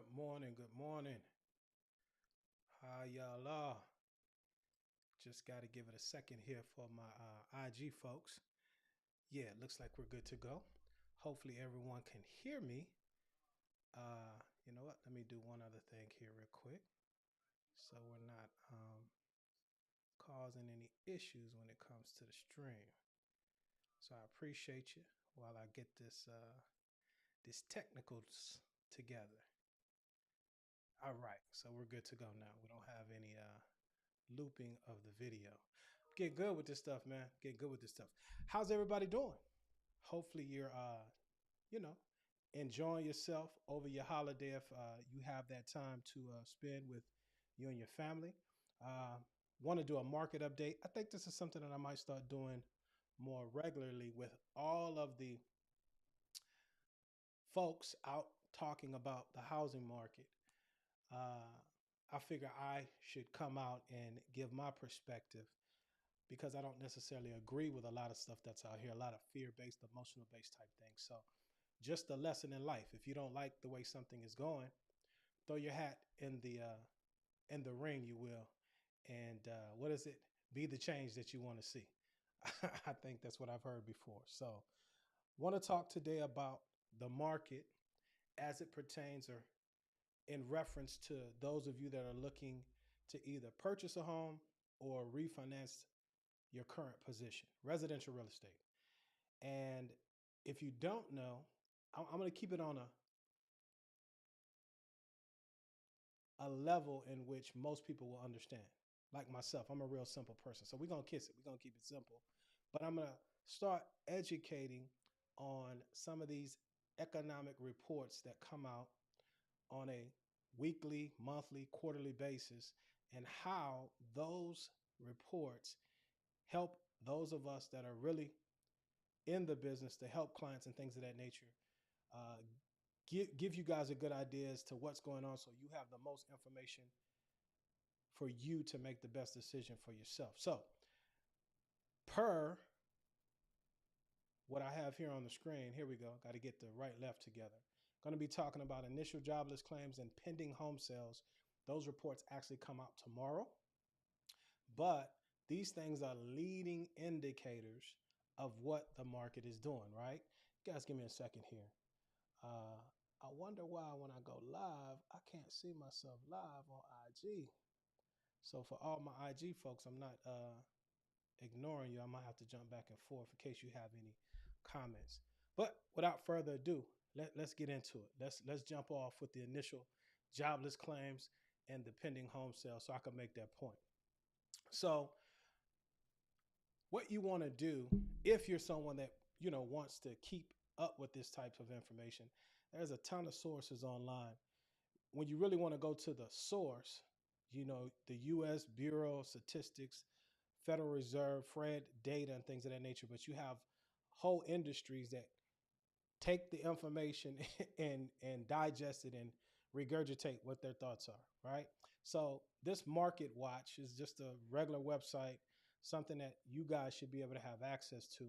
Good morning. Good morning. How y'all are? Just got to give it a second here for my IG folks. Yeah, it looks like we're good to go. Hopefully, everyone can hear me. You know what? Let me do one other thing here, real quick, so we're not causing any issues when it comes to the stream. So I appreciate you while I get this technicals together. All right, so we're good to go now. We don't have any looping of the video. Get good with this stuff, man. Get good with this stuff. How's everybody doing? Hopefully you're you know, enjoying yourself over your holiday if you have that time to spend with you and your family. Uh, Want to do a market update. I think this is something that I might start doing more regularly with all of the folks out talking about the housing market. Uh, I figure I should come out and give my perspective because I don't necessarily agree with a lot of stuff that's out here, a lot of fear-based, emotional-based type things. So just a lesson in life. If you don't like the way something is going, throw your hat in the ring, you will. And what is it? Be the change that you want to see. I think that's what I've heard before. So want to talk today about the market as it pertains or in reference to those of you that are looking to either purchase a home or refinance your current position, residential real estate. And if you don't know, I'm going to keep it on a level in which most people will understand. Like myself, I'm a real simple person. So we're going to kiss it. We're going to keep it simple. But I'm going to start educating on some of these economic reports that come out on a weekly, monthly, quarterly basis and how those reports help those of us that are really in the business to help clients and things of that nature. Uh, give you guys a good idea as to what's going on so you have the most information for you to make the best decision for yourself. So, per what I have here on the screen, here we go. Got to get the right left together. Going to be talking about initial jobless claims and pending home sales. Those reports actually come out tomorrow. But these things are leading indicators of what the market is doing, right? You guys, give me a second here. I wonder why when I go live, I can't see myself live on IG. So for all my IG folks, I'm not ignoring you. I might have to jump back and forth in case you have any comments. But without further ado, let's get into it. Let's jump off with the initial jobless claims and the pending home sale so I can make that point. So what you want to do if you're someone that wants to keep up with this type of information, there's a ton of sources online. When you really want to go to the source, the U.S. Bureau of Statistics, Federal Reserve, Fed data, and things of that nature. But you have whole industries that take the information and digest it and regurgitate what their thoughts are, right? So this Market Watch is just a regular website, something that you guys should be able to have access to.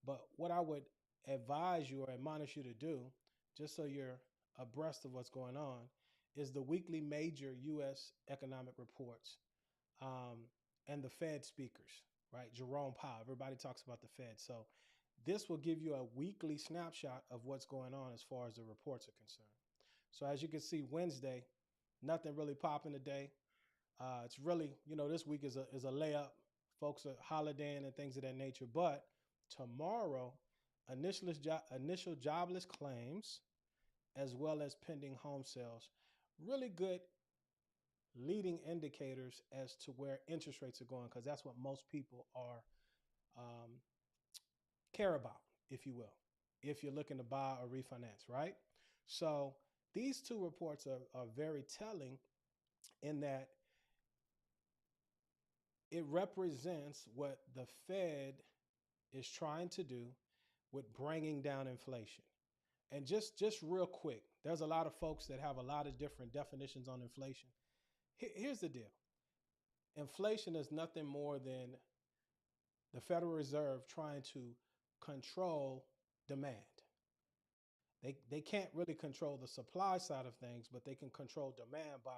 But what I would advise you or admonish you to do, just so you're abreast of what's going on, is the weekly major U.S. economic reports and the Fed speakers, right? Jerome Powell, everybody talks about the Fed. So this will give you a weekly snapshot of what's going on as far as the reports are concerned. So as you can see, Wednesday, nothing really popping today. It's really, this week is a layup. Folks are holidaying and things of that nature. But tomorrow, initial jobless claims, as well as pending home sales, really good leading indicators as to where interest rates are going, because that's what most people are um, care about, if you will, if you're looking to buy or refinance, right? So these two reports are very telling in that it represents what the Fed is trying to do with bringing down inflation. And just real quick, there's a lot of folks that have a lot of different definitions on inflation. Here's the deal. Inflation is nothing more than the Federal Reserve trying to control demand. They can't really control the supply side of things, but they can control demand by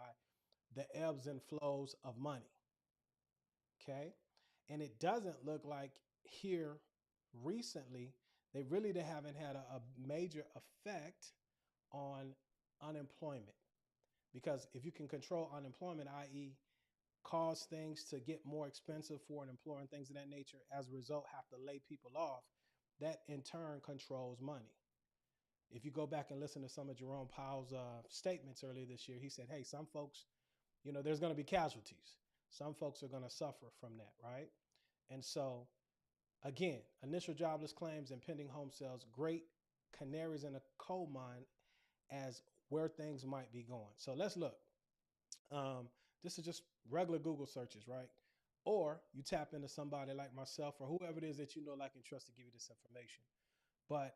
the ebbs and flows of money. Okay. And it doesn't look like here recently, they haven't had a major effect on unemployment. Because if you can control unemployment, i.e., cause things to get more expensive for an employer and things of that nature, as a result, have to lay people off, that in turn controls money. If you go back and listen to some of Jerome Powell's statements earlier this year, he said, hey, some folks, there's going to be casualties. Some folks are going to suffer from that, right? And so, again, initial jobless claims and pending home sales, great canaries in a coal mine as where things might be going. So let's look. Um, this is just regular Google searches, right? Or you tap into somebody like myself or whoever it is that you know, like, and trust to give you this information. But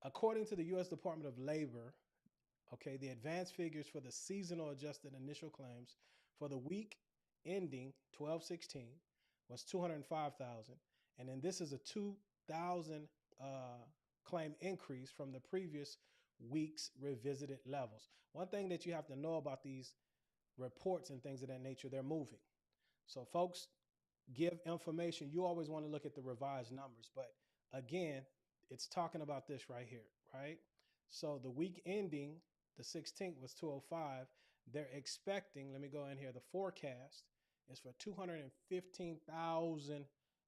according to the U.S. Department of Labor, okay, the advanced figures for the seasonal adjusted initial claims for the week ending 12/16 was 205,000. And then this is a 2,000 claim increase from the previous week's revisited levels. One thing that you have to know about these reports and things of that nature, they're moving. So folks give information. You always want to look at the revised numbers, but again, it's talking about this right here, right? So the week ending the 16th was 205. They're expecting, let me go in here, the forecast is for 215,000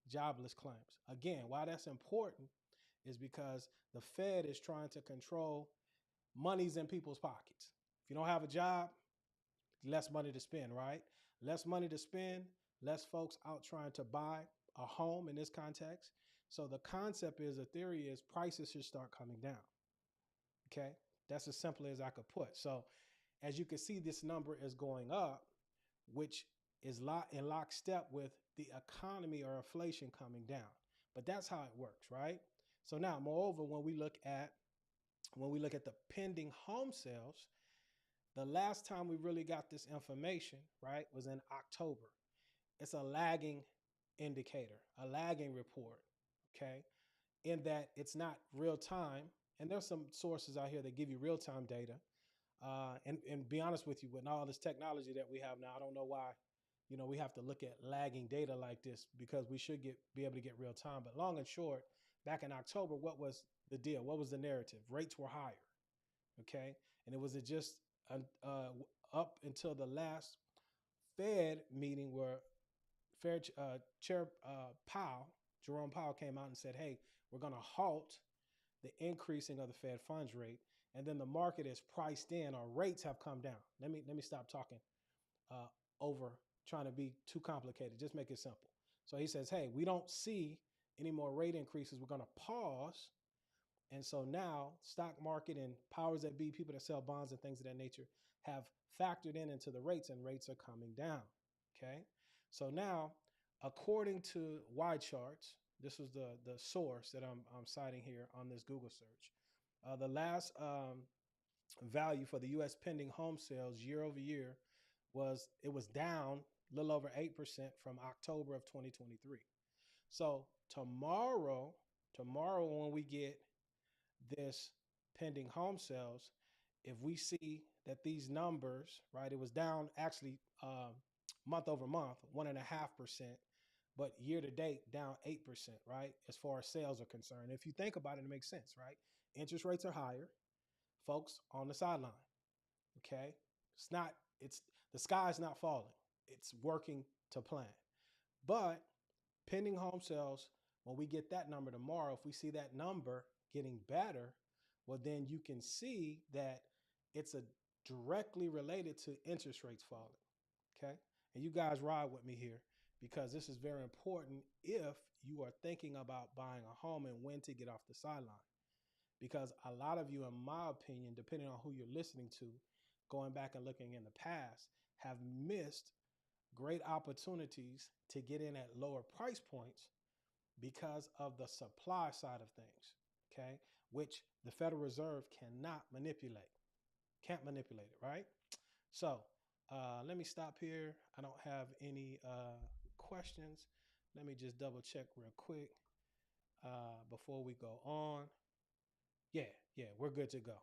jobless claims. Again, why that's important is because the Fed is trying to control monies in people's pockets. If you don't have a job, less money to spend, right? Less money to spend, less folks out trying to buy a home in this context. So the concept is, the theory is, prices should start coming down. Okay. That's as simple as I could put. So as you can see, this number is going up, which is in lockstep with the economy or inflation coming down. But that's how it works, right? So now, moreover, when we look at the pending home sales, the last time we really got this information, right, was in October. It's a lagging indicator, a lagging report, okay, in that it's not real time. And there's some sources out here that give you real time data. And be honest with you, with all this technology that we have now, I don't know why, we have to look at lagging data like this, because we should be able to get real time. But long and short, back in October, what was the deal? What was the narrative? Rates were higher, okay, and it was just up until the last Fed meeting where Chair Powell, Jerome Powell, came out and said, hey, we're going to halt the increasing of the Fed funds rate. And then the market is priced in, or rates have come down. Let me stop talking over trying to be too complicated. Just make it simple. So he says, hey, we don't see any more rate increases. We're going to pause. And so now stock market and powers that be, people that sell bonds and things of that nature, have factored into the rates, and rates are coming down. Okay. So now, according to Y charts, this was the source that I'm citing here on this Google search. The last value for the U.S. pending home sales year over year was down a little over 8% from October of 2023. So tomorrow when we get this pending home sales, if we see that these numbers, right, it was down actually month over month, 1.5%, but year to date down 8%, right, as far as sales are concerned. If you think about it, it makes sense, right? Interest rates are higher, folks on the sideline. Okay. It's the sky is not falling. It's working to plan. But pending home sales, when we get that number tomorrow, if we see that number getting better, well, then you can see that it's directly related to interest rates falling. Okay. And you guys ride with me here, because this is very important if you are thinking about buying a home and when to get off the sideline. Because a lot of you, in my opinion, depending on who you're listening to, going back and looking in the past, have missed great opportunities to get in at lower price points because of the supply side of things, okay, which the Federal Reserve cannot manipulate. Can't manipulate it, right? So let me stop here. I don't have any questions. Let me just double check real quick before we go on. Yeah, yeah, we're good to go.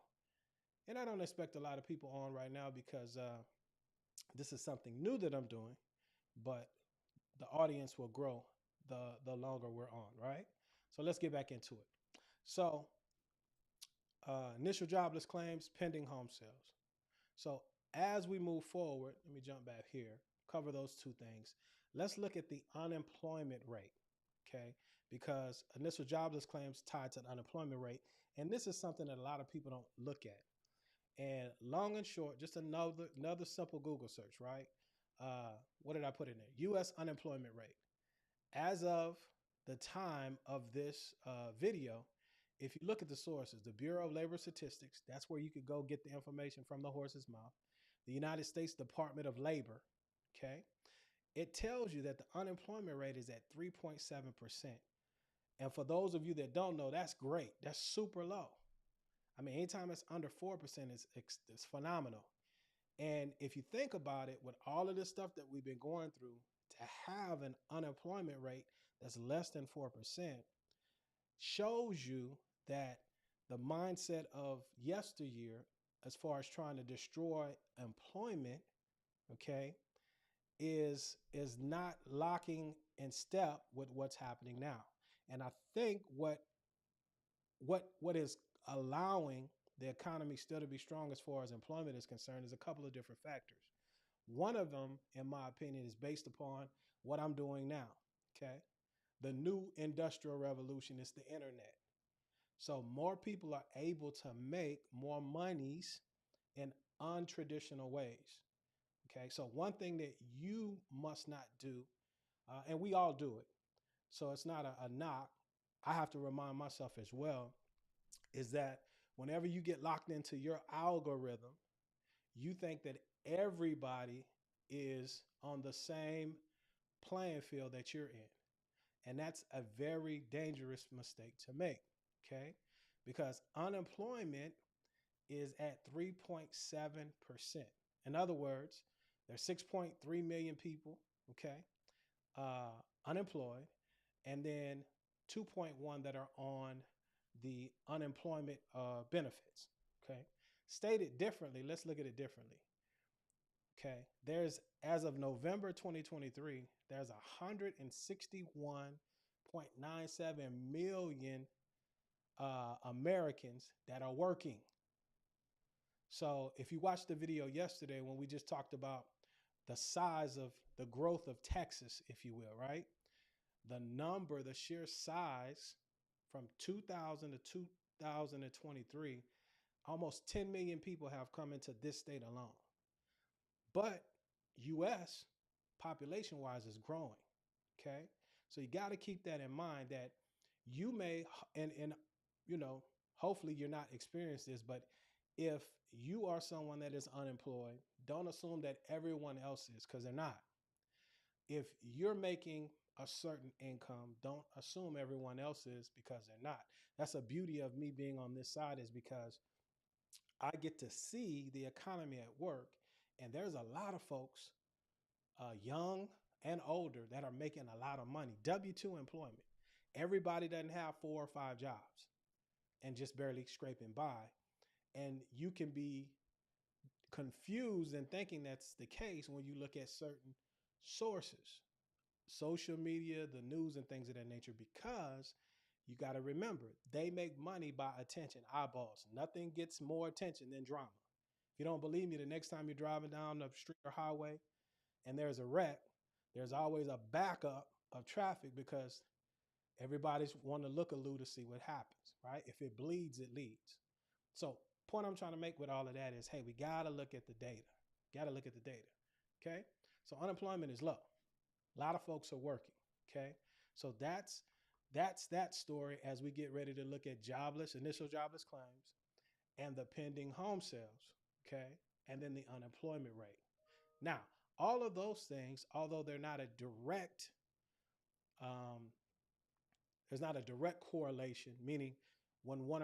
And I don't expect a lot of people on right now because this is something new that I'm doing, but the audience will grow the longer we're on, right? So let's get back into it. So initial jobless claims, pending home sales. So as we move forward, let me jump back here, cover those two things. Let's look at the unemployment rate, okay? Because initial jobless claims tied to the unemployment rate, and this is something that a lot of people don't look at. And long and short, just another simple Google search, right? What did I put in there? U.S. unemployment rate. As of the time of this video, if you look at the sources, the Bureau of Labor Statistics, that's where you could go get the information from the horse's mouth. The United States Department of Labor, okay, it tells you that the unemployment rate is at 3.7%. And for those of you that don't know, that's great. That's super low. I mean, anytime it's under 4% is phenomenal. And if you think about it, with all of this stuff that we've been going through, to have an unemployment rate that's less than 4% shows you that the mindset of yesteryear, as far as trying to destroy employment, okay, is not locking in step with what's happening now. And I think what is allowing the economy still to be strong as far as employment is concerned is a couple of different factors. One of them, in my opinion, is based upon what I'm doing now. Okay. The new industrial revolution is the internet. So more people are able to make more monies in untraditional ways. Okay. So one thing that you must not do, and we all do it, so it's not a knock. I have to remind myself as well, is that whenever you get locked into your algorithm, you think that everybody is on the same playing field that you're in. And that's a very dangerous mistake to make, okay? Because unemployment is at 3.7%. In other words, there's 6.3 million people, okay, unemployed, and then 2.1 that are on the unemployment benefits, okay? Stated differently, let's look at it differently. Okay, there's, as of November 2023, there's 161.97 million Americans that are working. So if you watched the video yesterday when we just talked about the size of the growth of Texas, if you will, right? The number, the sheer size from 2000 to 2023, almost 10 million people have come into this state alone. But US population wise is growing. Okay. So you got to keep that in mind, that you may, and you know, hopefully you're not experiencing this, but if you are someone that is unemployed, don't assume that everyone else is, because they're not. If you're making a certain income, don't assume everyone else is, because they're not. That's a beauty of me being on this side, is because I get to see the economy at work. And there's a lot of folks, young and older, that are making a lot of money. W-2 employment. Everybody doesn't have 4 or 5 jobs and just barely scraping by. And you can be confused in thinking that's the case when you look at certain sources, social media, the news, and things of that nature, because you got to remember, they make money by attention, eyeballs. Nothing gets more attention than drama. If you don't believe me, the next time you're driving down the street or highway and there's a wreck, there's always a backup of traffic, because everybody's want to look a loo to see what happens, right? If it bleeds, it leads. So point I'm trying to make with all of that is, hey, we got to look at the data. Got to look at the data. Okay. So unemployment is low. A lot of folks are working. Okay. So that's that story as we get ready to look at jobless, initial jobless claims, and the pending home sales. Okay. And then the unemployment rate. Now, all of those things, although they're not a direct, um, there's not a direct correlation, meaning when one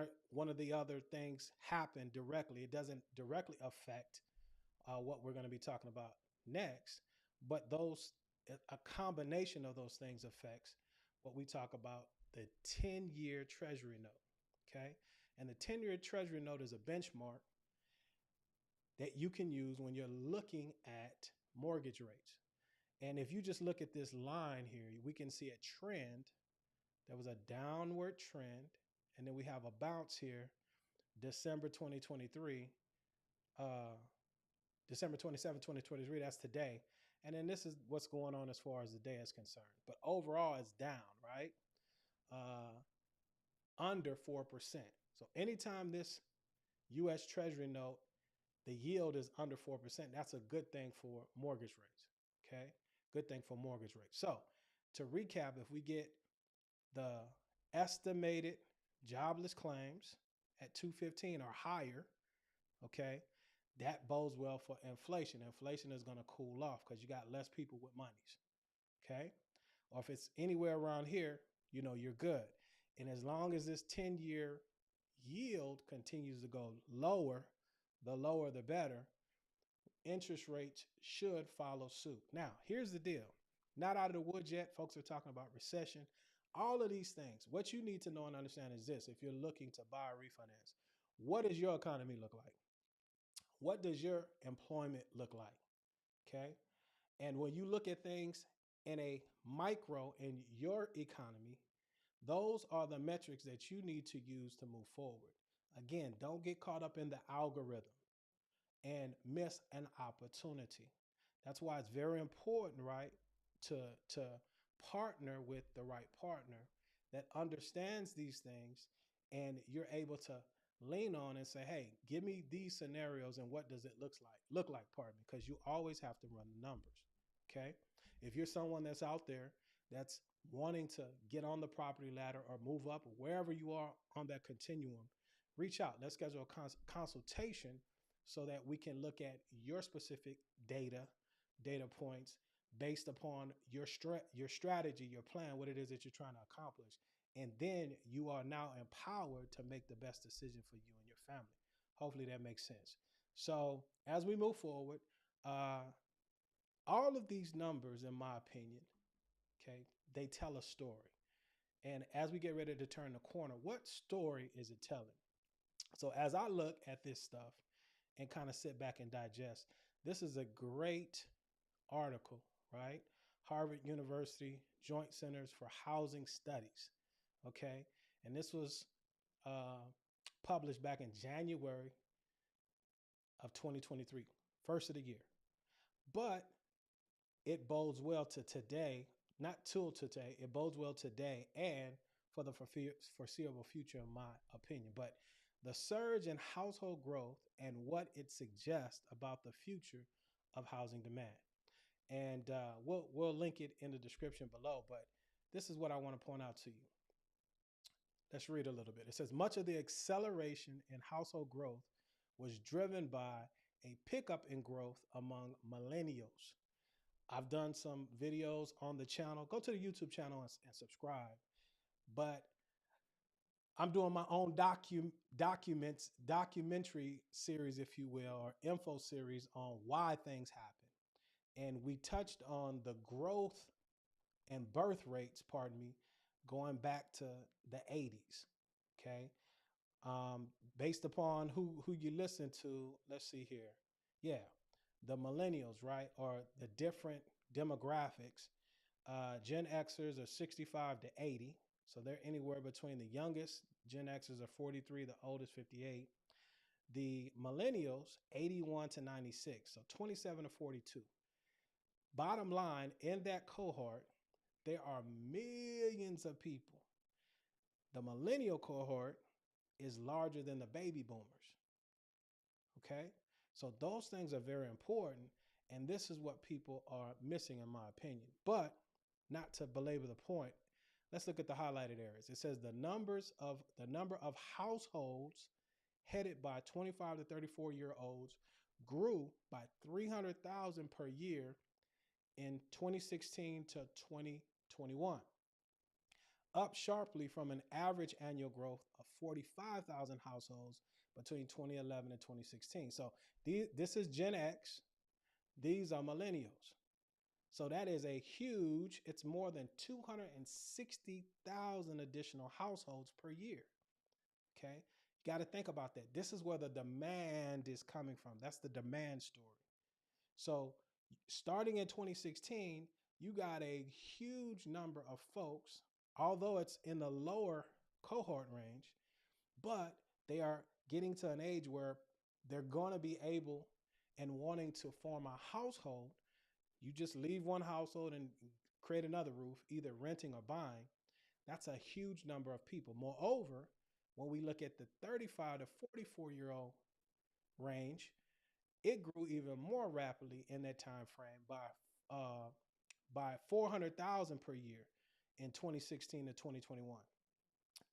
of the other things happen directly, it doesn't directly affect what we're going to be talking about next. But a combination of those things affects what we talk about, the 10-year Treasury note. Okay. And the 10-year Treasury note is a benchmark that you can use when you're looking at mortgage rates. And if you just look at this line here, we can see a trend. There was a downward trend, and then we have a bounce here, December 2023, December 27, 2023, that's today. And then this is what's going on as far as the day is concerned. But overall, it's down, right? Under 4%. So anytime this U.S. Treasury note, the yield is under 4%, that's a good thing for mortgage rates, okay? Good thing for mortgage rates. So to recap, if we get the estimated jobless claims at 215 or higher, okay, that bodes well for inflation. Inflation is going to cool off because you got less people with monies, okay? Or if it's anywhere around here, you're good. And as long as this 10-year yield continues to go lower, the lower the better, interest rates should follow suit. Now, here's the deal. Not out of the woods yet. Folks are talking about recession. All of these things. What you need to know and understand is this. If you're looking to buy or refinance, what does your economy look like? What does your employment look like? Okay. And when you look at things in a micro in your economy, those are the metrics that you need to use to move forward. Again, don't get caught up in the algorithm and miss an opportunity. That's why it's very important, right, to partner with the right partner that understands these things, and you're able to lean on and say, hey, give me these scenarios and what does it look like, pardon me, because you always have to run the numbers. Okay. If you're someone that's out there that's wanting to get on the property ladder or move up or wherever you are on that continuum, reach out. Let's schedule a consultation so that we can look at your specific data points based upon your strategy, your plan, what it is that you're trying to accomplish. And then you are now empowered to make the best decision for you and your family. Hopefully that makes sense. So as we move forward, all of these numbers, in my opinion, okay, they tell a story. And as we get ready to turn the corner, what story is it telling? So as I look at this stuff and kind of sit back and digest, this is a great article, right? Harvard University Joint Centers for Housing Studies, okay? And this was published back in January of 2023, first of the year. But it bodes well to today, not till today, it bodes well today and for the foreseeable future, in my opinion. But the surge in household growth and what it suggests about the future of housing demand. And we'll link it in the description below, but this is what I want to point out to you. Let's read a little bit. It says, much of the acceleration in household growth was driven by a pickup in growth among millennials. I've done some videos on the channel. Go to the YouTube channel and subscribe. But I'm doing my own documentary series, if you will, or info series on why things happen. And we touched on the growth and birth rates, pardon me, going back to the 80s. Okay. Based upon who you listen to, let's see here. Yeah. The millennials, right? Or the different demographics. Gen Xers are 65 to 80. So they're anywhere between the youngest Gen Xers are 43, the oldest 58. The millennials, 81 to 96. So 27 to 42. Bottom line, in that cohort, there are millions of people. The millennial cohort is larger than the baby boomers. Okay? So those things are very important. And this is what people are missing, in my opinion. But not to belabor the point, let's look at the highlighted areas. It says the number of households headed by 25 to 34-year-olds grew by 300,000 per year in 2016 to 2021, up sharply from an average annual growth of 45,000 households between 2011 and 2016. So this is Gen X. These are millennials. So that is a huge, it's more than 260,000 additional households per year. Okay. Got to think about that. This is where the demand is coming from. That's the demand story. So, starting in 2016, you got a huge number of folks, although it's in the lower cohort range, but they are getting to an age where they're going to be able and wanting to form a household. You just leave one household and create another roof, either renting or buying. That's a huge number of people. Moreover, when we look at the 35 to 44-year-old range, it grew even more rapidly in that time frame by 400,000 per year in 2016 to 2021,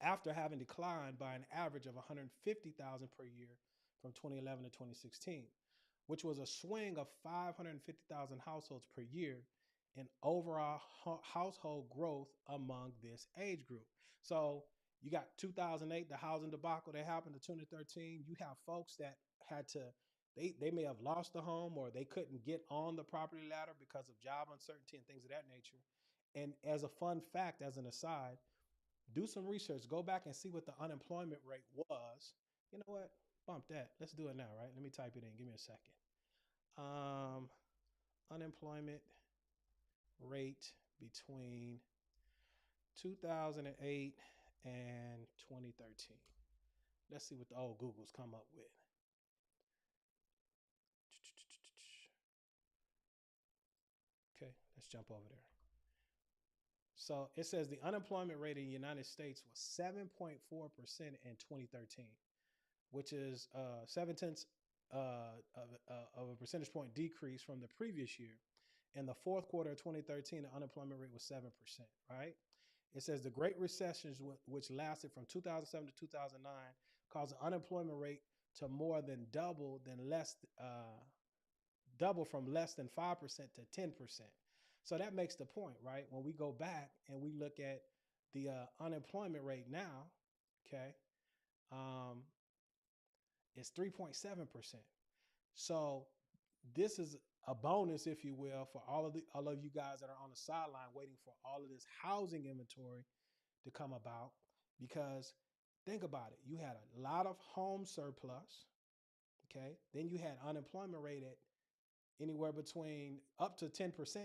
after having declined by an average of 150,000 per year from 2011 to 2016, which was a swing of 550,000 households per year in overall household growth among this age group. So you got 2008, the housing debacle that happened in 2013. You have folks that had to, they may have lost a home or they couldn't get on the property ladder because of job uncertainty and things of that nature. And as a fun fact, as an aside, do some research. Go back and see what the unemployment rate was. You know what? Bump that. Let's do it now, right? Let me type it in. Give me a second. Unemployment rate between 2008 and 2013. Let's see what the old Googles come up with. Okay, let's jump over there. So it says the unemployment rate in the United States was 7.4% in 2013, which is 7 tenths of a percentage point decrease from the previous year. In the fourth quarter of 2013, the unemployment rate was 7%, right? It says the Great Recession, which lasted from 2007 to 2009, caused the unemployment rate to more than double from less than 5% to 10%. So that makes the point, right? When we go back and we look at the unemployment rate now, okay, it's 3.7%. So this is a bonus, if you will, for all of you guys that are on the sideline waiting for all of this housing inventory to come about. Because think about it, you had a lot of home surplus, okay? Then you had unemployment rate at anywhere between up to 10%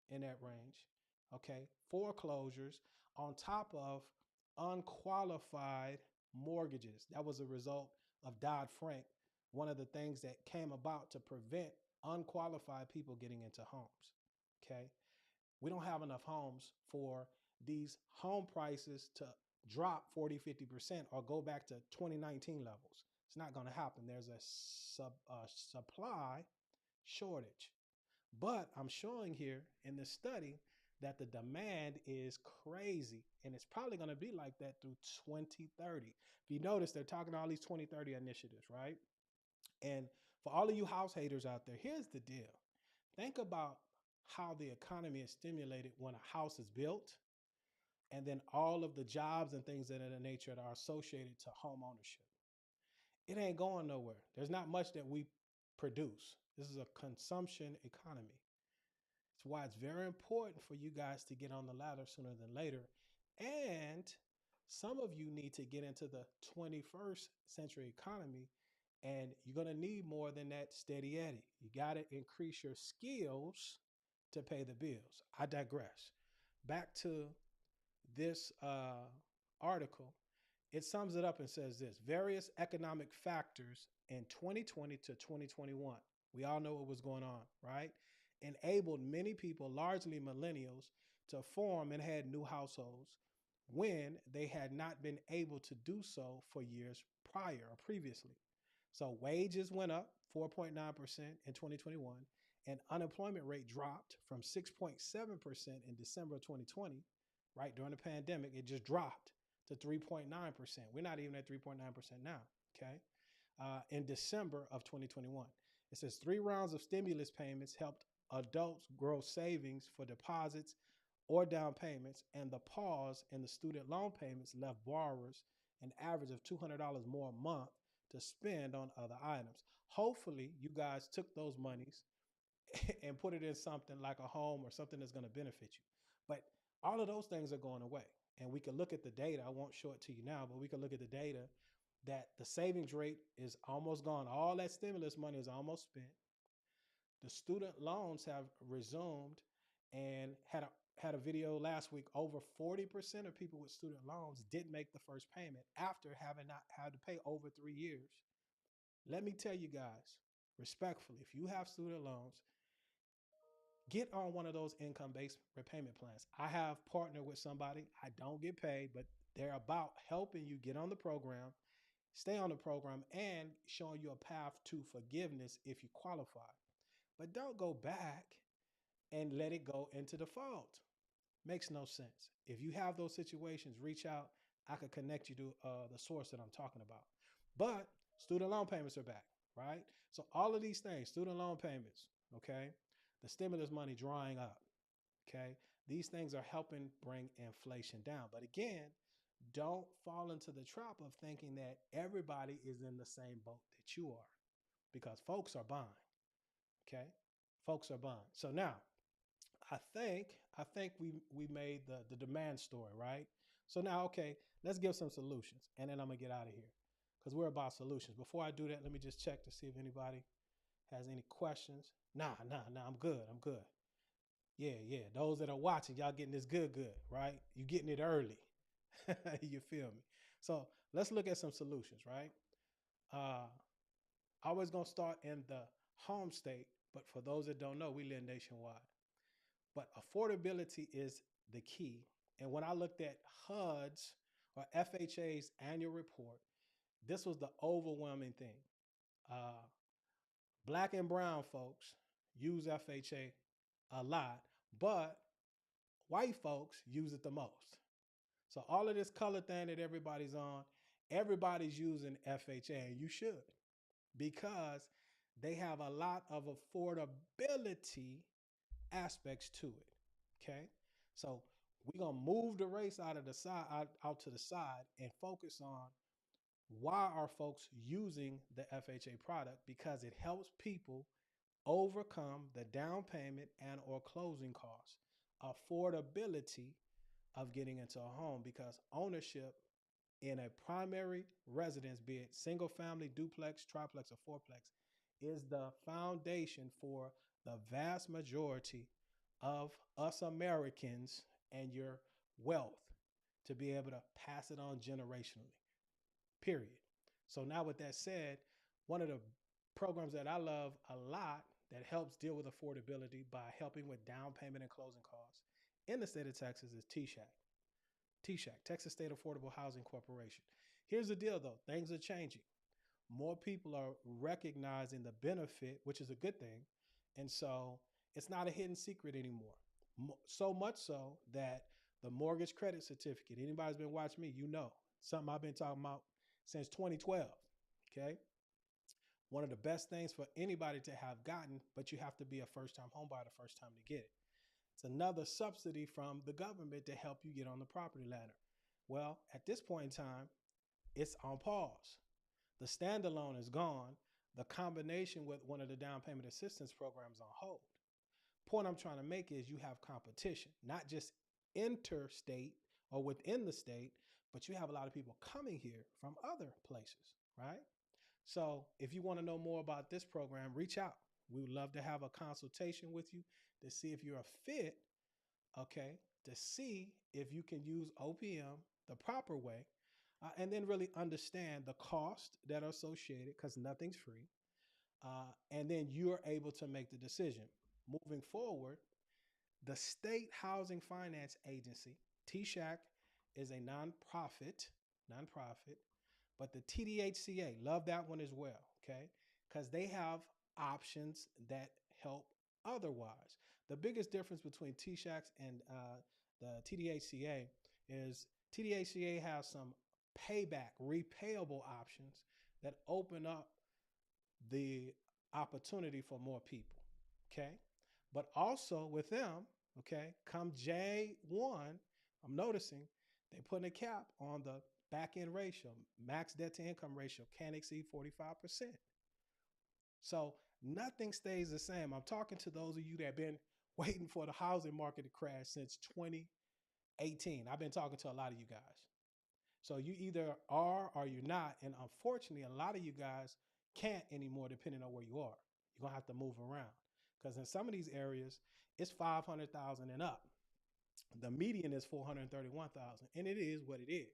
in that range, okay? Foreclosures on top of unqualified mortgages. That was a result of Dodd-Frank, one of the things that came about to prevent unqualified people getting into homes, okay? We don't have enough homes for these home prices to drop 40, 50% or go back to 2019 levels. It's not going to happen. There's a supply shortage. But I'm showing here in this study that the demand is crazy, and it's probably going to be like that through 2030. If you notice, they're talking all these 2030 initiatives, right? And for all of you house haters out there, here's the deal. Think about how the economy is stimulated when a house is built, and then all of the jobs and things of that nature that are associated to home ownership. It ain't going nowhere. There's not much that we produce. This is a consumption economy. It's why it's very important for you guys to get on the ladder sooner than later. And some of you need to get into the 21st century economy, and you're going to need more than that steady Eddie. You got to increase your skills to pay the bills. I digress. Back to this article. It sums it up and says this: various economic factors in 2020 to 2021. We all know what was going on, right? Enabled many people, largely millennials, to form and had new households when they had not been able to do so for years prior or previously. So wages went up 4.9% in 2021, and unemployment rate dropped from 6.7% in December of 2020, right during the pandemic. It just dropped to 3.9%. We're not even at 3.9% now, okay? In December of 2021. It says 3 rounds of stimulus payments helped adults grow savings for deposits or down payments, and the pause in the student loan payments left borrowers an average of $200 more a month to spend on other items. Hopefully, you guys took those monies and put it in something like a home or something that's going to benefit you. But all of those things are going away. And we can look at the data. I won't show it to you now, but we can look at the data that the savings rate is almost gone. All that stimulus money is almost spent. The student loans have resumed, and had a video last week. Over 40% of people with student loans didn't make the first payment after having not had to pay over 3 years. Let me tell you guys, respectfully, if you have student loans, get on one of those income-based repayment plans. I have partnered with somebody. I don't get paid, but they're about helping you get on the program, stay on the program, and showing you a path to forgiveness if you qualify. But don't go back and let it go into default. Makes no sense. If you have those situations, reach out. I could connect you to the source that I'm talking about. But student loan payments are back, right? So all of these things, student loan payments, okay, the stimulus money drying up, okay, these things are helping bring inflation down. But again, don't fall into the trap of thinking that everybody is in the same boat that you are, because folks are buying, okay? Folks are buying. So now, I think we made the demand story, right? So now, okay, let's give some solutions, and then I'm gonna get out of here because we're about solutions. Before I do that, let me just check to see if anybody has any questions. Nah, I'm good. I'm good. Yeah. Those that are watching, y'all getting this good, right? You getting it early. You feel me? So let's look at some solutions, right? Uh, I was gonna start in the home state, but for those that don't know, we live nationwide. But affordability is the key. And when I looked at HUD's or FHA's annual report, this was the overwhelming thing. Uh, Black and brown folks use FHA a lot, but white folks use it the most. So all of this color thing that everybody's on, everybody's using FHA, and you should, because they have a lot of affordability aspects to it. Okay. So we're gonna move the race out of the side out to the side and focus on why are folks using the FHA product, because it helps people overcome the down payment and or closing costs, affordability of getting into a home, because ownership in a primary residence, be it single family, duplex, triplex, or fourplex, is the foundation for the vast majority of us Americans and your wealth to be able to pass it on generationally, period. So now with that said, one of the programs that I love a lot that helps deal with affordability by helping with down payment and closing costs in the state of Texas is TSHAC. TSHAC, Texas State Affordable Housing Corporation. Here's the deal though, things are changing. More people are recognizing the benefit, which is a good thing. And so it's not a hidden secret anymore. So much so that the mortgage credit certificate, anybody's been watching me, you know, something I've been talking about since 2012. Okay. One of the best things for anybody to have gotten, but you have to be a first time home buyer the first time to get it. It's another subsidy from the government to help you get on the property ladder. Well, at this point in time, it's on pause. The standalone is gone. The combination with one of the down payment assistance programs on hold. Point I'm trying to make is you have competition, not just interstate or within the state, but you have a lot of people coming here from other places, right? So if you want to know more about this program, reach out. We would love to have a consultation with you to see if you're a fit, okay, to see if you can use OPM the proper way, and then really understand the cost that are associated, because nothing's free. And then you're able to make the decision. Moving forward, the State Housing Finance Agency, TSHAC, is a nonprofit, but the TDHCA, love that one as well, okay? Because they have options that help otherwise. The biggest difference between TSHAC and the TDHCA is TDHCA has some payback, repayable options that open up the opportunity for more people, okay? But also with them, okay, come J1, I'm noticing they're putting a cap on the back end ratio. Max debt to income ratio can't exceed 45%. So nothing stays the same. I'm talking to those of you that have been waiting for the housing market to crash since 2018. I've been talking to a lot of you guys. So you either are or you're not. And unfortunately, a lot of you guys can't anymore depending on where you are. You're gonna have to move around. Because in some of these areas, it's 500,000 and up. The median is 431,000. And it is what it is.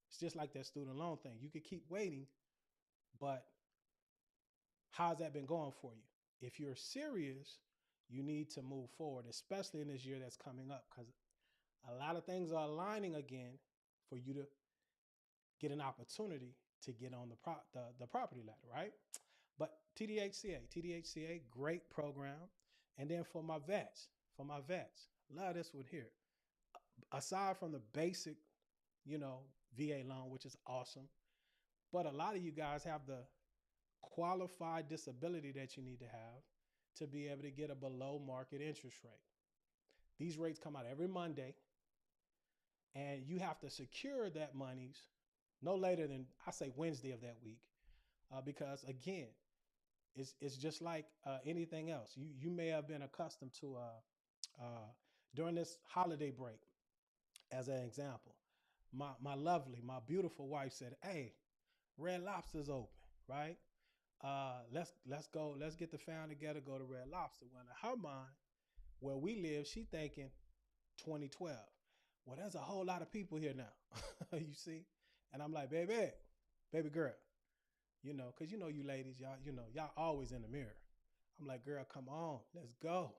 It's just like that student loan thing. You could keep waiting, but how's that been going for you? If you're serious, you need to move forward, especially in this year that's coming up, because a lot of things are aligning again for you to get an opportunity to get on the property ladder, right? But TDHCA, great program. And then for my vets, love this one here. Aside from the basic, you know, VA loan, which is awesome, but a lot of you guys have the qualified disability that you need to have to be able to get a below market interest rate. These rates come out every Monday, and you have to secure that monies no later than, I say, Wednesday of that week, because again, it's just like anything else. You may have been accustomed to during this holiday break, as an example, my beautiful wife said, "Hey, Red Lobster's open, right? Let's go. Let's get the family together. Go to Red Lobster." When in her mind, where we live, she thinking 2012. Well, there's a whole lot of people here now. You see, and I'm like, baby girl, because you ladies, y'all always in the mirror. I'm like, girl, come on, let's go.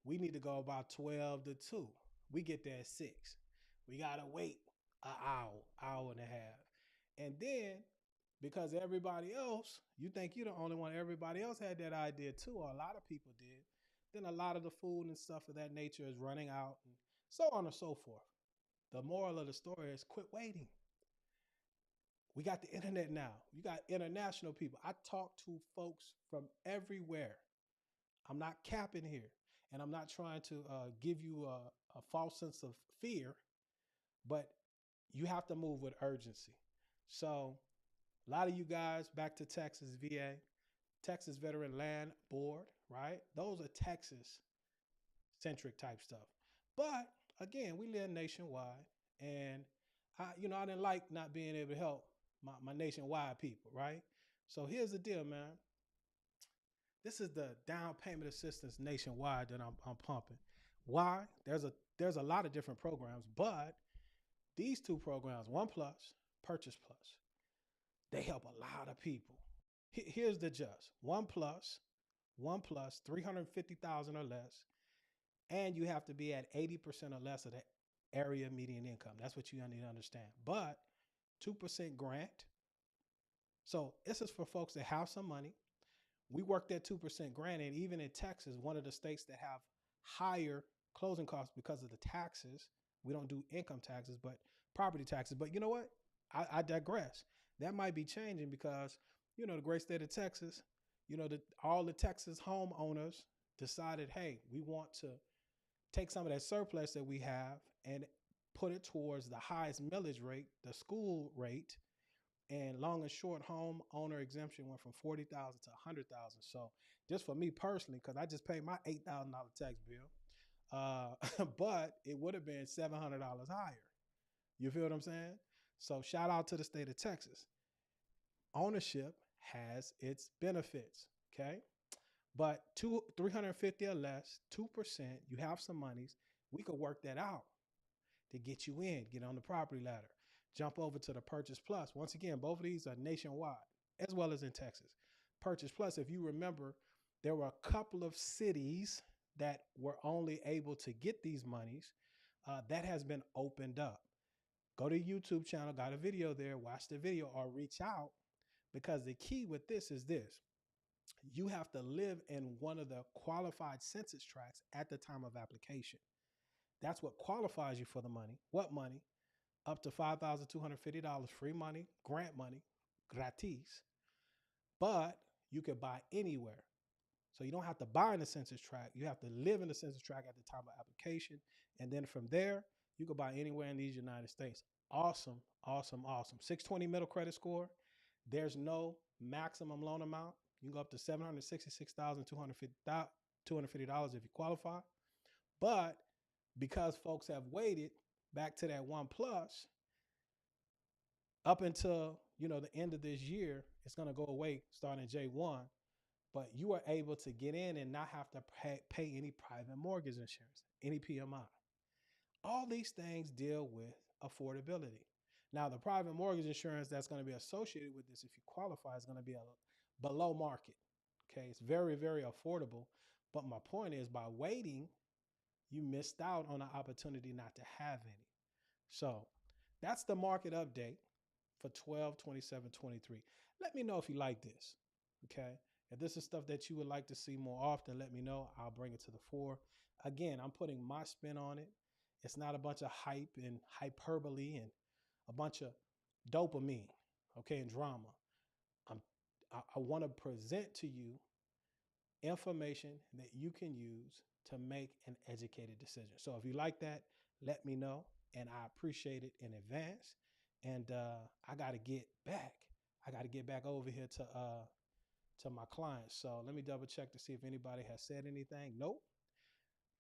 We need to go about 12 to 2. We get there at 6. We gotta wait an hour and a half. And then because everybody else, you think you're the only one, everybody else had that idea too, or a lot of people did, then a lot of the food and stuff of that nature is running out, and so on and so forth. The moral of the story is quit waiting. We got the internet now. You got international people. I talk to folks from everywhere. I'm not capping here, and I'm not trying to give you a false sense of fear, but you have to move with urgency. So a lot of you guys back to Texas VA, Texas Veteran Land Board, right? Those are Texas centric type stuff. But again, we live nationwide, and I didn't like not being able to help my nationwide people, right? So here's the deal, man. This is the down payment assistance nationwide that I'm pumping. Why? There's a lot of different programs, but these two programs, One Plus, Purchase Plus, they help a lot of people. Here's the just One Plus, 350,000 or less, and you have to be at 80% or less of the area median income. That's what you need to understand. But 2% grant. So this is for folks that have some money. We work that 2% grant, and even in Texas, one of the states that have higher closing costs because of the taxes. We don't do income taxes, but property taxes. But you know what? I digress. That might be changing because, the great state of Texas, all the Texas homeowners decided, hey, we want to take some of that surplus that we have and put it towards the highest millage rate, the school rate, and long and short home owner exemption went from 40,000 to 100,000. So just for me personally, because I just paid my $8,000 tax bill, but it would have been $700 higher. You feel what I'm saying? So shout out to the state of Texas. Ownership has its benefits. Okay. But 350 or less, 2%, you have some monies, we could work that out to get you in, get on the property ladder, jump over to the Purchase Plus. Once again, both of these are nationwide as well as in Texas. Purchase Plus, if you remember, there were a couple of cities that were only able to get these monies. That has been opened up. Go to YouTube channel, got a video there, watch the video or reach out, because the key with this is this. You have to live in one of the qualified census tracts at the time of application. That's what qualifies you for the money. What money? Up to $5,250 free money, grant money, gratis. But you could buy anywhere. So you don't have to buy in the census tract. You have to live in the census tract at the time of application. And then from there, you can buy anywhere in these United States. Awesome, awesome, awesome. 620 middle credit score. There's no maximum loan amount. You can go up to $766,250 if you qualify. But because folks have waited back to that One Plus, up until the end of this year. It's going to go away starting J1, but you are able to get in and not have to pay any private mortgage insurance, any PMI. All these things deal with affordability. Now, the private mortgage insurance that's going to be associated with this, if you qualify, is going to be below market. Okay, it's very, very affordable. But my point is, by waiting, you missed out on an opportunity not to have any. So that's the market update for 12/27/23. Let me know if you like this. Okay. If this is stuff that you would like to see more often, let me know. I'll bring it to the fore. Again, I'm putting my spin on it. It's not a bunch of hype and hyperbole and a bunch of dopamine, okay, and drama. I'm, I want to present to you information that you can use to make an educated decision. So if you like that, let me know, and I appreciate it in advance. And I got to get back. I got to get back over here to my clients. So let me double check to see if anybody has said anything. Nope.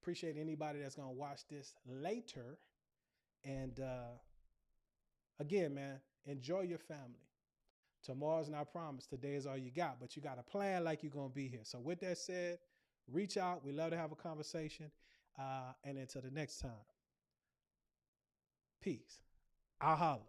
Appreciate anybody that's gonna watch this later. And again, man, enjoy your family. Tomorrow's not promised. Today is all you got, but you got to plan like you're going to be here. So with that said, reach out. We love to have a conversation. And until the next time, peace. I'll holla.